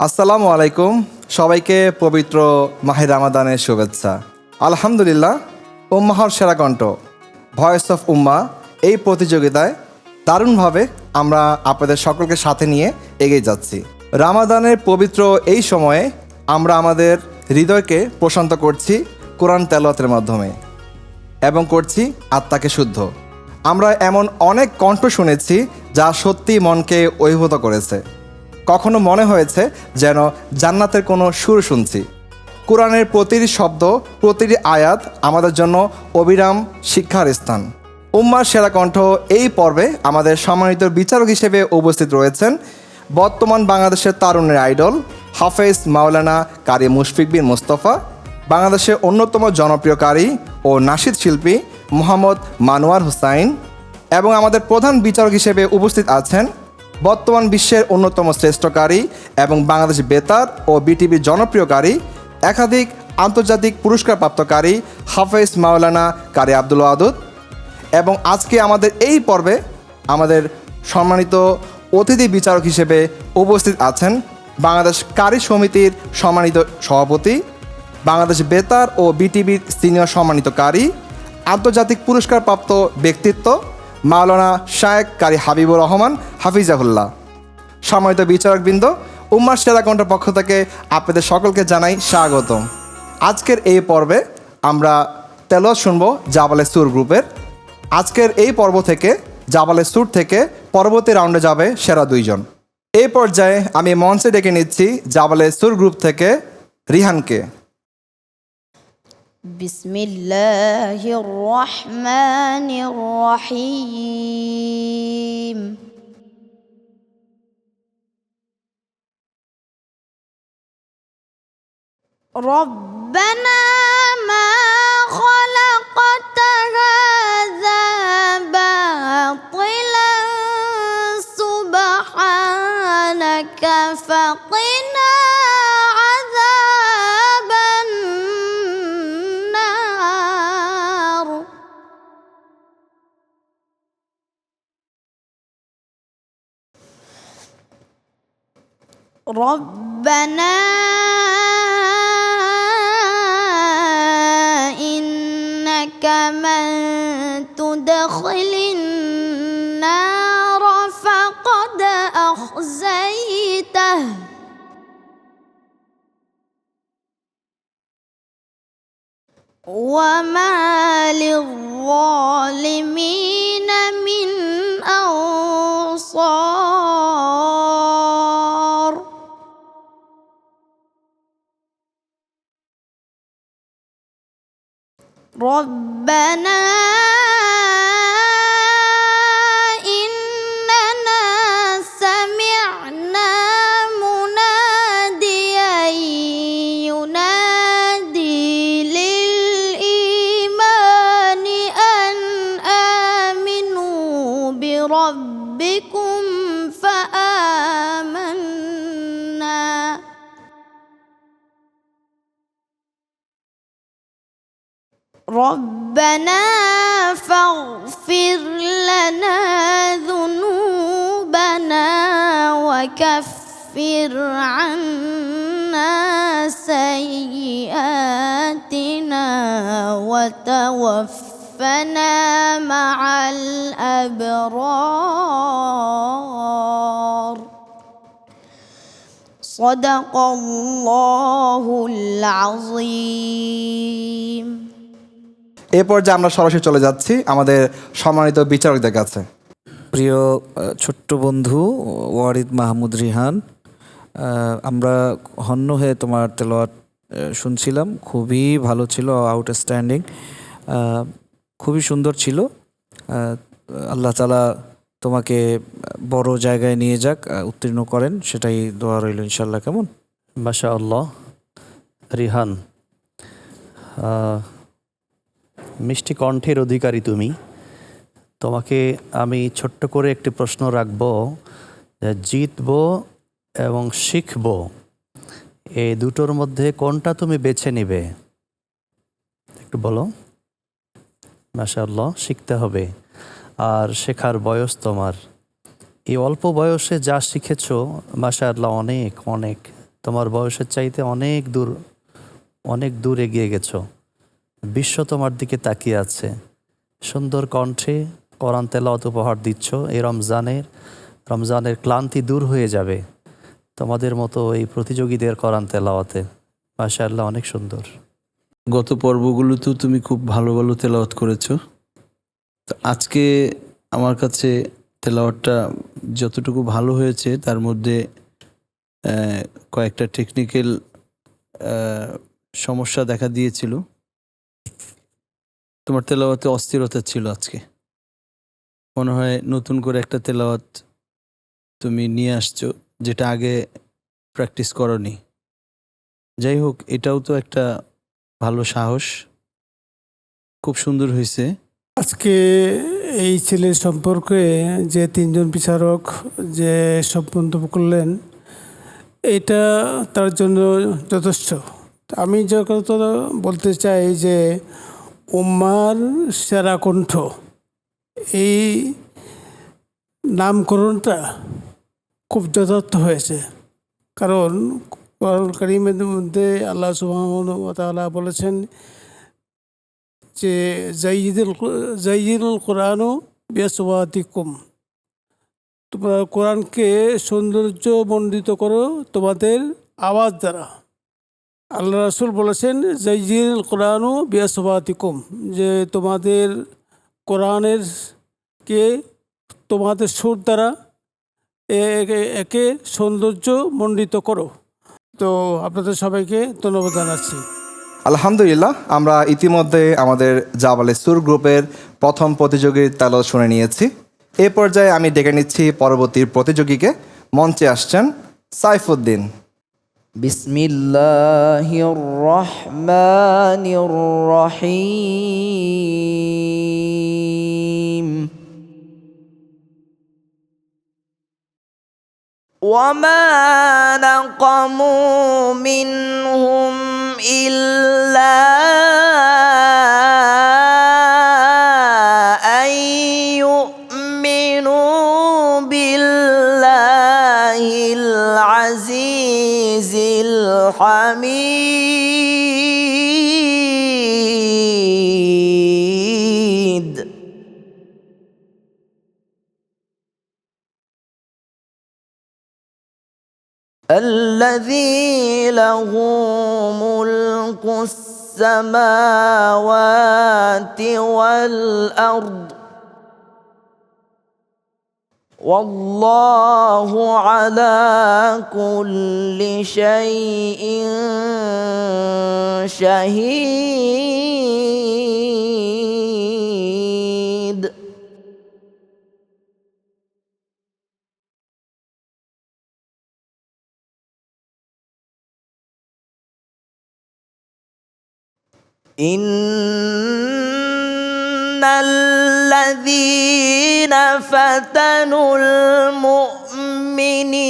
আসসালামু আলাইকুম। সবাইকে পবিত্র মাহে রামাদানের শুভেচ্ছা। আলহামদুলিল্লাহ, উম্মাহর সেরা কণ্ঠ ভয়েস অফ উম্মা এই প্রতিযোগিতায় দারুণভাবে আমরা আপনাদের সকলকে সাথে নিয়ে এগিয়ে যাচ্ছি। রামাদানের পবিত্র এই সময়ে আমরা আমাদের হৃদয়কে প্রশান্ত করছি কোরআন তেলাওয়াতের মাধ্যমে এবং করছি আত্মাকে শুদ্ধ। আমরা এমন অনেক কণ্ঠ শুনেছি যা সত্যি মনকে অভিভূত করেছে। কখনো মনে হয়েছে যেন জান্নাতের কোনো সুর শুনছি। কোরআনের প্রতিটি শব্দ, প্রতিটি আয়াত আমাদের জন্য অবিরাম শিক্ষার স্থান। উম্মার সেরা কণ্ঠ এই পর্বে আমাদের সম্মানিত বিচারক হিসেবে উপস্থিত রয়েছেন বর্তমান বাংলাদেশের তারুণের আইডল হাফেজ মাওলানা কারি মুশফিক বিন মুস্তফা, বাংলাদেশের অন্যতম জনপ্রিয় কারি ও নাশিদ শিল্পী মোহাম্মদ মানোয়ার হুসাইন, এবং আমাদের প্রধান বিচারক হিসেবে উপস্থিত আছেন বর্তমান বিশ্বের অন্যতম শ্রেষ্ঠকারী এবং বাংলাদেশ বেতার ও বিটিভির জনপ্রিয়কারী একাধিক আন্তর্জাতিক পুরস্কারপ্রাপ্তকারী হাফেজ মাওলানা কারি আব্দুল ওয়াদুদ। এবং আজকে আমাদের এই পর্বে আমাদের সম্মানিত অতিথি বিচারক হিসেবে উপস্থিত আছেন বাংলাদেশ কারি সমিতির সম্মানিত সভাপতি, বাংলাদেশ বেতার ও বিটিভির সিনিয়র সম্মানিত কারি, আন্তর্জাতিক পুরস্কারপ্রাপ্ত ব্যক্তিত্ব মাওলানা শায়েখ কারি হাবিবুর রহমান হাফিজাহুল্লাহ। সম্মানিত বিচারকবৃন্দ, উম্মার সেরা কণ্ঠের পক্ষ থেকে আপনাদের সকলকে জানাই স্বাগতম। আজকের এই পর্বে আমরা তেলাওয়াত শুনব জাবালে সুর গ্রুপের। আজকের এই পর্ব থেকে জাবালে সুর থেকে পরবর্তী রাউন্ডে যাবে সেরা দুইজন। এই পর্যায়ে আমি মঞ্চে ডেকে নিচ্ছি জাবালে সুর গ্রুপ থেকে রিহানকে। বিসমিল্লাহির রহমানির রহিম। রব্বানা মা খালাকতা হাযা বাতিলান সুবহানাকা ফাকিনা আযাবান নার। রব্বানা ইন্নাকা মান তুদখিলিন নার ফাকাদ আখযাইতাহ ওয়া মা লিয-যালিমিনা মিন আনসার। ربنا إننا سمعنا مناديا ينادي للإيمان أن آمنوا بربكم فآمنا ربنا فاغفر لنا ذنوبنا وكفر عنا سيئاتنا وتوفنا مع الأبرار صدق الله العظيم। এ পর্যায়ে আমরা সরাসরি চলে যাচ্ছি আমাদের সম্মানিত বিচারকদের কাছে। প্রিয় ছোট্ট বন্ধু ওয়ারিদ মাহমুদ রিহান, আমরা হন্য হয়ে তোমার তেলাওয়াত শুনছিলাম। খুবই ভালো ছিল, আউটস্ট্যান্ডিং, খুবই সুন্দর ছিল। আল্লাহ তাআলা তোমাকে বড় জায়গায় নিয়ে যাক, উত্তীর্ণ করেন, সেটাই দোয়া রইল ইনশাল্লাহ। কেমন? মাশাআল্লাহ রিহান, মিষ্টি কণ্ঠের অধিকারী তুমি। তোমাকে আমি ছোট্ট করে একটি প্রশ্ন রাখব, যে জিতব এবং শিখব, এই দুটোর মধ্যে কোনটা তুমি বেছে নিবে? একটু বলো। মাশাআল্লাহ, শিখতে হবে, আর শেখার বয়স তোমার। এই অল্প বয়সে যা শিখেছো মাশাআল্লাহ অনেক অনেক, তোমার বয়সের চাইতে অনেক দূর এগিয়ে গেছো। বিশ্ব তোমার দিকে তাকিয়ে আছে। সুন্দর কণ্ঠে কোরআন তেলাওয়াত উপহার দিচ্ছ। এই রমজানের ক্লান্তি দূর হয়ে যাবে তোমাদের মতো এই প্রতিযোগীদের কোরআন তেলাওয়াতে। মাশাআল্লাহ, অনেক সুন্দর। গত পর্বগুলোতেও তুমি খুব ভালো ভালো তেলাওয়াত করেছো। তো আজকে আমার কাছে তেলাওয়াতটা যতটুকু ভালো হয়েছে তার মধ্যে কয়েকটা টেকনিক্যাল সমস্যা দেখা দিয়েছিল। তোমার তেলাওয়াতে অস্থিরতা ছিল আজকে। মনে হয় নতুন করে একটা তেলাওয়াত তুমি নিয়ে আসছো, যেটা আগে প্র্যাকটিস করনি। যাই হোক, এটাও তো একটা ভালো সাহস। খুব সুন্দর হয়েছে। আজকে এই ছেলের সম্পর্কে যে তিনজন বিচারক যে সব মন্তব্য করলেন, এটা তার জন্য যথেষ্ট। আমি যে কথা বলতে চাই যে উম্মার সেরা কণ্ঠ, এই নামকরণটা খুব যথার্থ হয়েছে। কারণ কোরআন কারীমের মধ্যে আল্লাহ সুবহানাহু ওয়া তাআলা বলেছেন যে জাইয়িনুল কোরআনু বিআসওয়াতিকুম, তোমরা কোরআনকে সৌন্দর্যমণ্ডিত করো তোমাদের আওয়াজ দ্বারা। আল্লাহ রাসূল বলেছেন জাইয়িনুল কোরআনু বিআসওয়াতিকুম, যে তোমাদের কোরআনের কে তোমাদের সুর দ্বারা একে সৌন্দর্যমণ্ডিত করো। তো আপনাদের সবাইকে ধন্যবাদ জানাচ্ছি। আলহামদুলিল্লাহ, আমরা ইতিমধ্যে আমাদের জাবালে সুর গ্রুপের প্রথম প্রতিযোগীর তেলাওয়াত শুনে নিয়েছি। এ পর্যায়ে আমি ডেকে নিচ্ছি পরবর্তী প্রতিযোগীকে। মঞ্চে আসছেন সাইফুদ্দিন। বিসমিল্লাহির রহমানির রহিম। وما نقموا منهم إلا أن يؤمنوا بالله العزيز الحميد. الذي له ملك السماوات والأرض والله على كل شيء شهيد. إن الذين فتنوا المؤمنين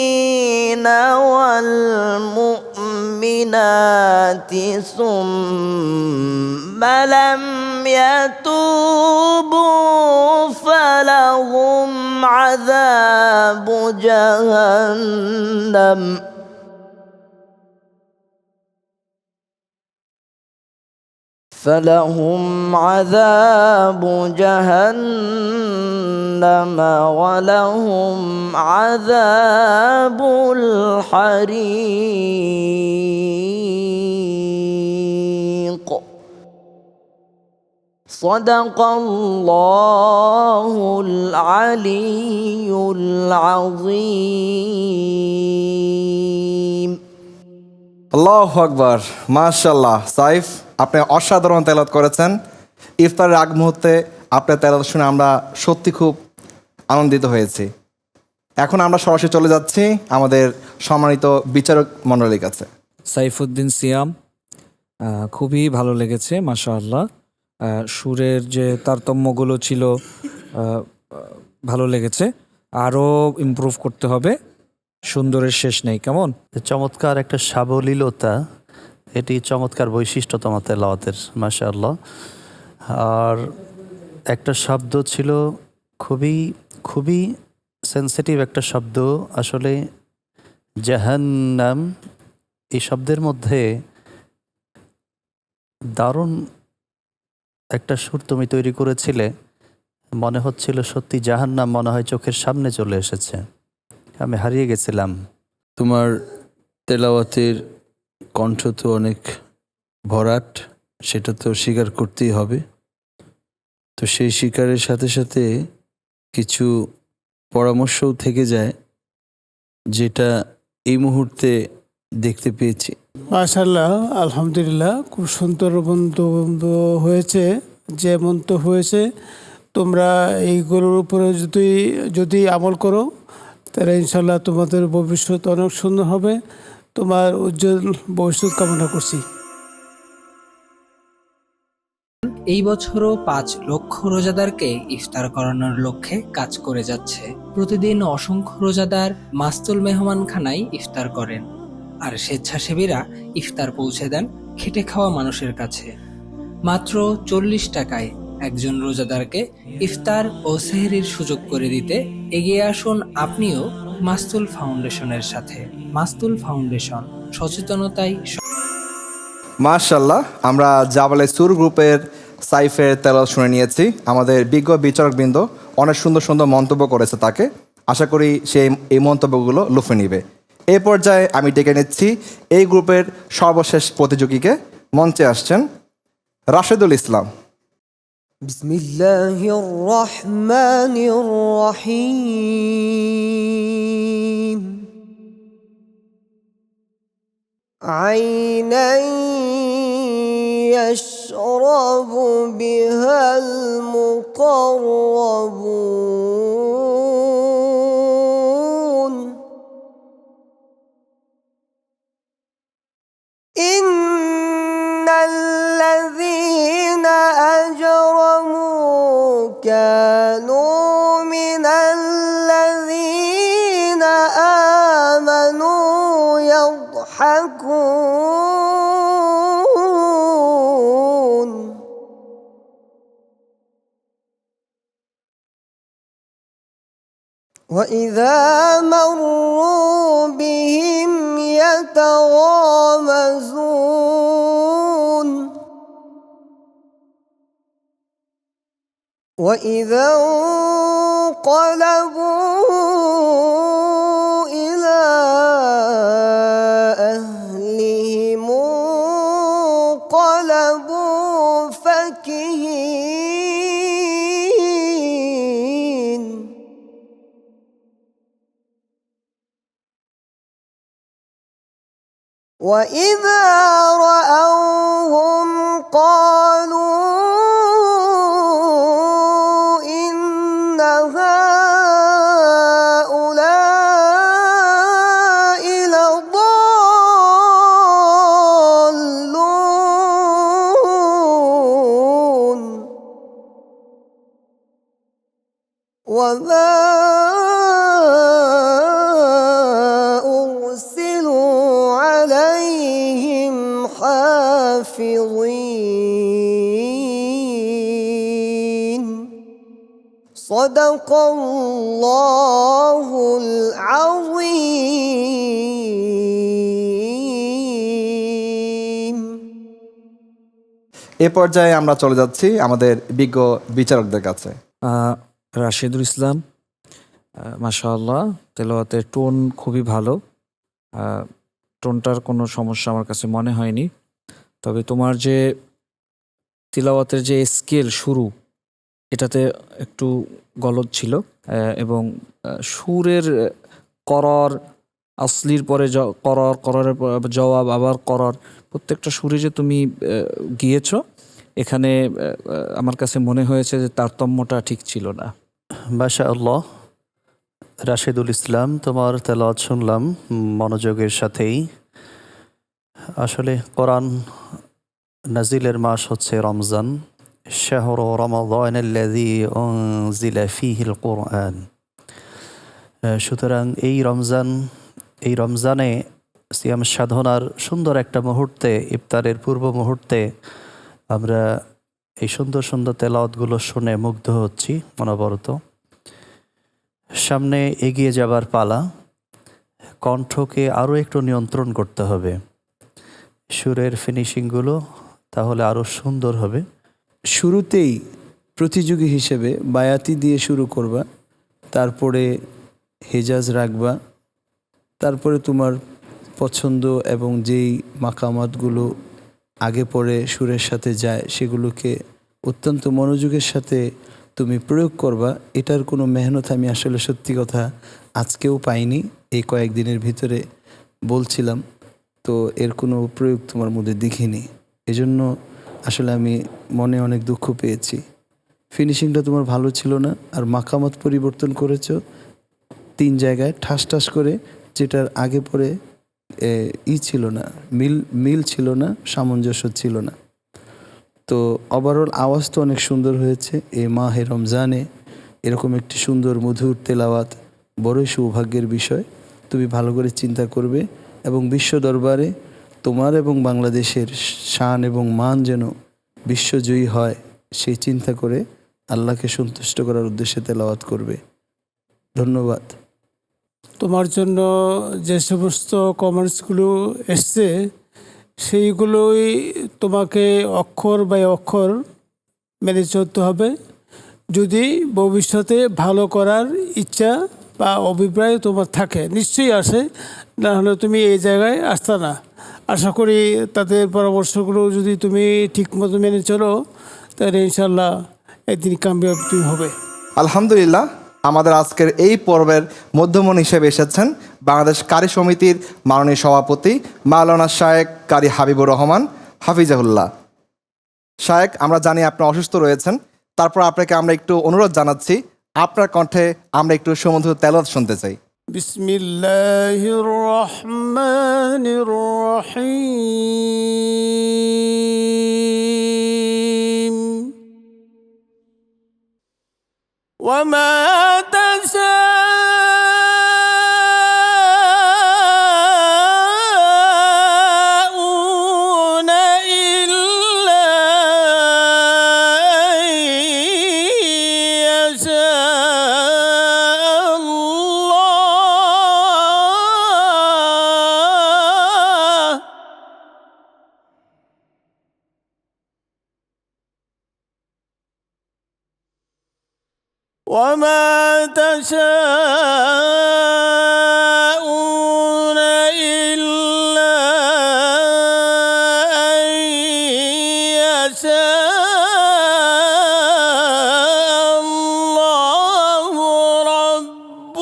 والمؤمنات ثم لم يتوبوا فلهم عذاب جهنم ولهم عذاب الحريق. صدق الله العلي العظيم. আল্লাহু আকবার, মাশাআল্লাহ। সাইফ, আপনি অসাধারণ তেলাওয়াত করেছেন। ইফতারের আগ মুহূর্তে আপনার তেলাওয়াত শুনে আমরা সত্যি খুব আনন্দিত হয়েছি। এখন আমরা সরাসরি চলে যাচ্ছি আমাদের সম্মানিত বিচারক মণ্ডলীর কাছে। সাইফুদ্দিন সিয়াম, খুবই ভালো লেগেছে মাশাআল্লাহ। সুরের যে তারতম্যগুলো ছিল ভালো লেগেছে, আরও ইমপ্রুভ করতে হবে। সুন্দরের শেষ নেই। কেমন চমৎকার একটা সাবলীলতা, এটি চমৎকার বৈশিষ্ট্য তোমার তেলাওয়াতের, মাশাআল্লাহ। আর একটা শব্দ ছিল খুবই খুবই সেন্সিটিভ একটা শব্দ আসলে, জাহান্নাম। এই শব্দের মধ্যে দারুণ একটা সুর তুমি তৈরি করেছিলে, মনে হচ্ছিল সত্যি জাহান্নাম মনে হয় চোখের সামনে চলে এসেছে, আমি হারিয়ে গেছিলাম। তোমার তেলাওয়াতের কণ্ঠ তো অনেক ভরাট, সেটা তো স্বীকার করতেই হবে। তো সেই স্বীকারের সাথে সাথে কিছু পরামর্শও থেকে যায়, যেটা এই মুহূর্তে দেখতে পেয়েছি। মাশাআল্লাহ, আলহামদুলিল্লাহ, খুব সুন্দর বন্ধু হয়েছে। যেমন তো হয়েছে, তোমরা এইগুলোর উপরে যদি আমল করো, তাহলে ইনশাল্লাহ তোমাদের ভবিষ্যৎ অনেক সুন্দর হবে। তোমার উজ্জ্বল ভবিষ্যৎ কামনা করছি। এই বছরও 5 লক্ষ রোজাদারকে ইফতার করানোর লক্ষ্যে কাজ করে যাচ্ছে। প্রতিদিন অসংখ্য রোজাদার মাস্তুল মেহমানখানায় ইফতার করেন, আর স্বেচ্ছাসেবীরা ইফতার পৌঁছে দেন খেটে খাওয়া মানুষের কাছে। মাত্র 40 টাকায় একজন রোজাদারকে ইফতার ও সেহরির সুযোগ করে দিতে এগিয়ে আসুন আপনিও মাস্তুল ফাউন্ডেশনের সাথে। মাস্তুল ফাউন্ডেশন, সচেতনতাই। মাশাল্লাহ, আমরা জাবালে সুর গ্রুপের সাইফের তেলাওয়াত শুনে নিয়েছি। আমাদের বিজ্ঞ বিচারকবৃন্দ অনেক সুন্দর সুন্দর মন্তব্য করেছে তাকে। আশা করি সে এই মন্তব্যগুলো লুফে নিবে। এই পর্যায়ে আমি ডেকে নিচ্ছি এই গ্রুপের সর্বশেষ প্রতিযোগীকে। মঞ্চে আসছেন রাশেদুল ইসলাম। বিসমিল্লাহির রহমানির রহিম। আইনান ইয়াশরাবু বিহাল মুকাররাবুন। ইন্নাল্লাযীনা আজরামু কানু মিনাল্লাযীনা আমানু ইয়াদহাকুন। وإذا مروا بهم يتغامزون. وإذا انقلبوا إلى أهلهم انقلبوا فكهين. وإذا رأوهم قالوا إن هؤلاء لضالون. وما أرسلوا عليهم حافظين. صدق الله العظيم. এ পর্যায়ে আমরা চলে যাচ্ছি আমাদের বিজ্ঞ বিচারকদের কাছে। রাশেদুল ইসলাম, মাশাআল্লাহ, তেলাওয়াতের টোন খুবই ভালো। টোনটার কোনো সমস্যা আমার কাছে মনে হয়নি। তবে তোমার যে তিলাওয়াতের যে স্কেল শুরু, এটাতে একটু গলদ ছিল, এবং সুরের করর, আসলির পরে করর, কররের জবাব, আবার করর, প্রত্যেকটা সুরে যে তুমি গিয়েছ, এখানে আমার কাছে মনে হয়েছে যে তারতম্যটা ঠিক ছিল না। মাশাআল্লাহ, রাশেদুল ইসলাম, তোমার তেলাওয়াত শুনলাম মনোযোগের সাথেই। আসলে কোরআন নাজিলের মাস হচ্ছে রমজান। শাহরু রমাদানাল্লাযী উনজিলা ফীহিল কুরআন। সুতরাং এই রমজানে সিয়াম সাধনার সুন্দর একটা মুহূর্তে, ইফতারের পূর্ব মুহূর্তে আমরা এই সুন্দর সুন্দর তেলাওয়াতগুলো শুনে মুগ্ধ হচ্ছি অনবরত। সামনে এগিয়ে যাবার পালা। কণ্ঠকে আরও একটু নিয়ন্ত্রণ করতে হবে। সুরের ফিনিশিংগুলো তাহলে আরও সুন্দর হবে। শুরুতেই প্রতিযোগী হিসেবে বায়াতি দিয়ে শুরু করবা, তারপরে হেজাজ রাখবা, তারপরে তোমার পছন্দ এবং যেই মাকামাতগুলো আগে পরে সুরের সাথে যায় সেগুলোকে অত্যন্ত মনোযোগের সাথে তুমি প্রয়োগ করবা। এটার কোনো মেহনত আমি আসলে সত্যি কথা আজকেও পাইনি, এই কয়েকদিনের ভিতরে বলছিলাম, তো এর কোনো প্রয়োগ তোমার মধ্যে দেখিনি। এজন্য আসলে আমি মনে অনেক দুঃখ পেয়েছি। ফিনিশিংটা তোমার ভালো ছিল না, আর মাকামাত পরিবর্তন করেছো 3 জায়গায় ঠাস ঠাস করে, যেটার আগে পরে ছিল না, মিল ছিল না, সামঞ্জস্য ছিল না। তো ওভারঅল আওয়াজ তো অনেক সুন্দর হয়েছে। এই মাহে রমজানে এরকম একটি সুন্দর মধুর তেলাওয়াত বড়ই সৌভাগ্যের বিষয়। তুমি ভালো করে চিন্তা করবে এবং বিশ্ব দরবারে তোমার এবং বাংলাদেশের শান এবং মান যেন বিশ্বজয়ী হয় সেই চিন্তা করে আল্লাহকে সন্তুষ্ট করার উদ্দেশ্যে তেলাওয়াত করবে। ধন্যবাদ। তোমার জন্য যে সমস্ত কমেন্টসগুলো এসছে সেইগুলোই তোমাকে অক্ষর বাই অক্ষর মেনে চলতে হবে। যদি ভবিষ্যতে ভালো করার ইচ্ছা বা অভিপ্রায় তোমার থাকে, নিশ্চয়ই আসে, না হলে তুমি এই জায়গায় আসতে না। আশা করি তাদের পরামর্শগুলো যদি তুমি ঠিকমতো মেনে চলো তাহলে ইনশাল্লাহ একদিন কামিয়াব তুমি হবে। আলহামদুলিল্লাহ, আমাদের আজকের এই পর্বের মধ্যমণি হিসেবে এসেছেন বাংলাদেশ কারি সমিতির মাননীয় সভাপতি মাওলানা শায়েখ কারি হাবিবুর রহমান হাফিজাহুল্লাহ। শায়েখ, আমরা জানি আপনি অসুস্থ রয়েছেন, তারপর আপনাকে আমরা একটু অনুরোধ জানাচ্ছি, আপনার কণ্ঠে আমরা একটু সুমধুর তেলাওয়াত শুনতে চাই। বিসমিল্লাহির রহমানির রহিম। ওয়ামা তাশাউনা ইল্লা ইয়াশা আল্লাহ। وما تشاءون إلا أن يشاء الله رب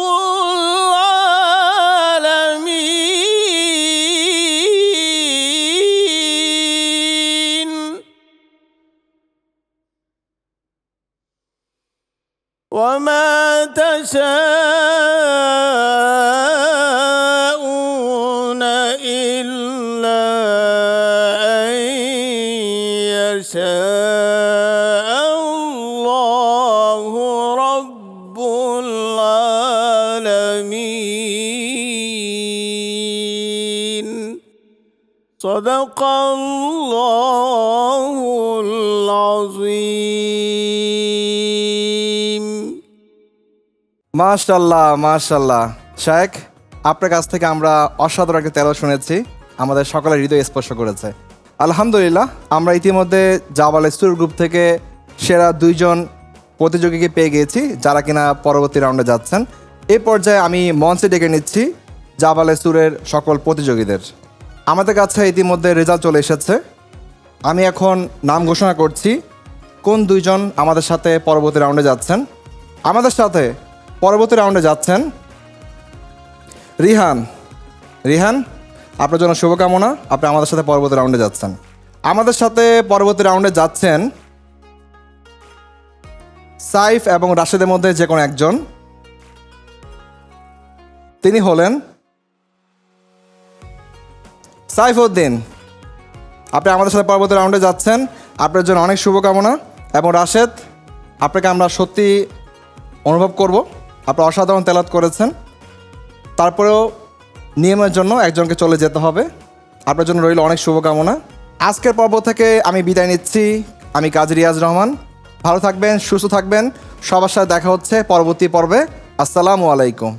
العالمين. وما تشاءون إلا أن يشاء الله رب العالمين. صدق الله العظيم. মাশাল্লাহ মাশাল্লাহ। শায়েখ, আপনার কাছ থেকে আমরা অসাধারণ একটা তেলাওয়াত শুনেছি, আমাদের সকলের হৃদয় স্পর্শ করেছে। আলহামদুলিল্লাহ, আমরা ইতিমধ্যে জাবাল স্টুর গ্রুপ থেকে সেরা 2 জন প্রতিযোগীকে পেয়ে গিয়েছি, যারা কিনা পরবর্তী রাউন্ডে যাচ্ছেন। এই পর্যায়ে আমি মঞ্চে ডেকে নিচ্ছি জাবাল স্টুরের সকল প্রতিযোগীদের। আমাদের কাছে ইতিমধ্যে রেজাল্ট চলে এসেছে। আমি এখন নাম ঘোষণা করছি কোন 2 জন আমাদের সাথে পরবর্তী রাউন্ডে যাচ্ছেন। আমাদের সাথে পরবর্তী রাউন্ডে যাচ্ছেন রিহান। রিহান, আপনার জন্য শুভকামনা, আপনি আমাদের সাথে পরবর্তী রাউন্ডে যাচ্ছেন। আমাদের সাথে পরবর্তী রাউন্ডে যাচ্ছেন সাইফ এবং রাশেদের মধ্যে যে কোনো একজন। তিনি হলেন সাইফউদ্দিন। আপনি আমাদের সাথে পরবর্তী রাউন্ডে যাচ্ছেন, আপনার জন্য অনেক শুভকামনা। এবং রাশেদ, আপনাকে আমরা সত্যি অনুভব করব, আপনি অসাধারণ তেলাওয়াত করেছেন। তারপরেও নিয়মের জন্য একজনকে চলে যেতে হবে, আপনার জন্য রইল অনেক শুভকামনা। আজকের পর্ব থেকে আমি বিদায় নিচ্ছি, আমি কাজী রিয়াজ রহমান। ভালো থাকবেন, সুস্থ থাকবেন, সবার সাথে দেখা হচ্ছে পরবর্তী পর্বে। আসসালামু আলাইকুম।